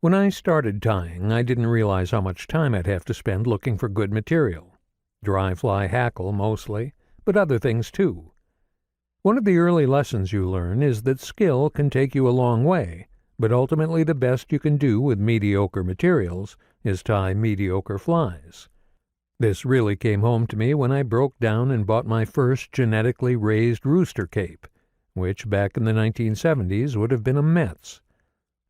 When I started tying, I didn't realize how much time I'd have to spend looking for good material. Dry fly hackle mostly, but other things too. One of the early lessons you learn is that skill can take you a long way, but ultimately the best you can do with mediocre materials is tie mediocre flies. This really came home to me when I broke down and bought my first genetically raised rooster cape, which back in the 1970s would have been a Metz.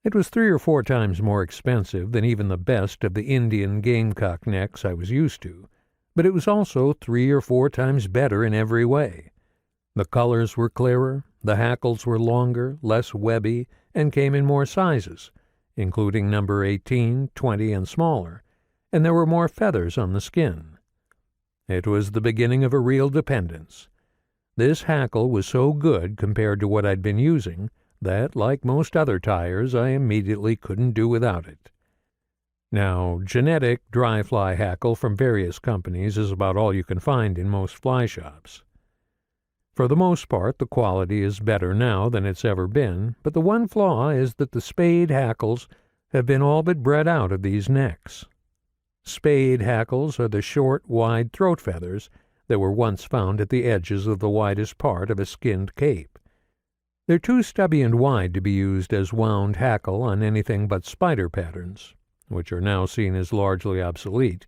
It was 3 or 4 times more expensive than even the best of the Indian gamecock necks I was used to, but it was also 3 or 4 times better in every way. The colors were clearer, the hackles were longer, less webby, and came in more sizes, including number 18, 20, and smaller, and there were more feathers on the skin. It was the beginning of a real dependence. This hackle was so good compared to what I'd been using that, like most other tires, I immediately couldn't do without it. Now, genetic dry fly hackle from various companies is about all you can find in most fly shops. For the most part, the quality is better now than it's ever been, but the one flaw is that the spade hackles have been all but bred out of these necks. Spade hackles are the short, wide throat feathers that were once found at the edges of the widest part of a skinned cape. They're too stubby and wide to be used as wound hackle on anything but spider patterns, which are now seen as largely obsolete,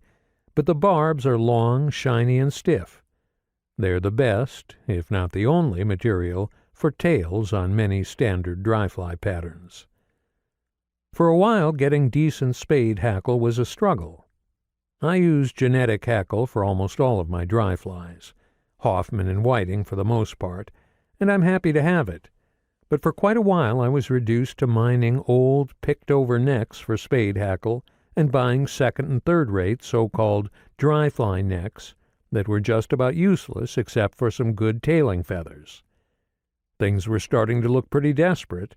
but the barbs are long, shiny, and stiff. They're the best, if not the only, material for tails on many standard dry fly patterns. For a while, getting decent spade hackle was a struggle. I use genetic hackle for almost all of my dry flies, Hoffman and Whiting for the most part, and I'm happy to have it. But for quite a while I was reduced to mining old, picked-over necks for spade hackle and buying second- and third-rate so-called dry fly necks that were just about useless except for some good tailing feathers. Things were starting to look pretty desperate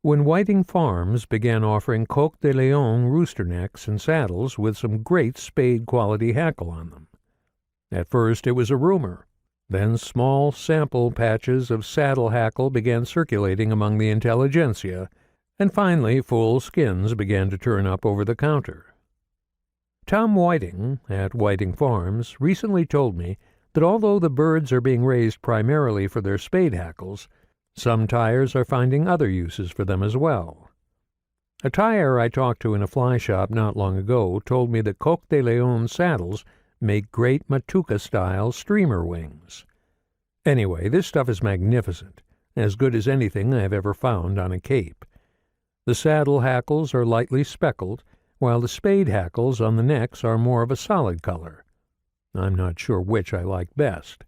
when Whiting Farms began offering Coq de Leon rooster necks and saddles with some great spade-quality hackle on them. At first it was a rumor. Then small sample patches of saddle hackle began circulating among the intelligentsia, and finally full skins began to turn up over the counter. Tom Whiting, at Whiting Farms, recently told me that although the birds are being raised primarily for their spade hackles, some tyers are finding other uses for them as well. A tyer I talked to in a fly shop not long ago told me that Coq de Leon saddles make great Matuka-style streamer wings. Anyway, this stuff is magnificent, as good as anything I have ever found on a cape. The saddle hackles are lightly speckled, while the spade hackles on the necks are more of a solid color. I'm not sure which I like best.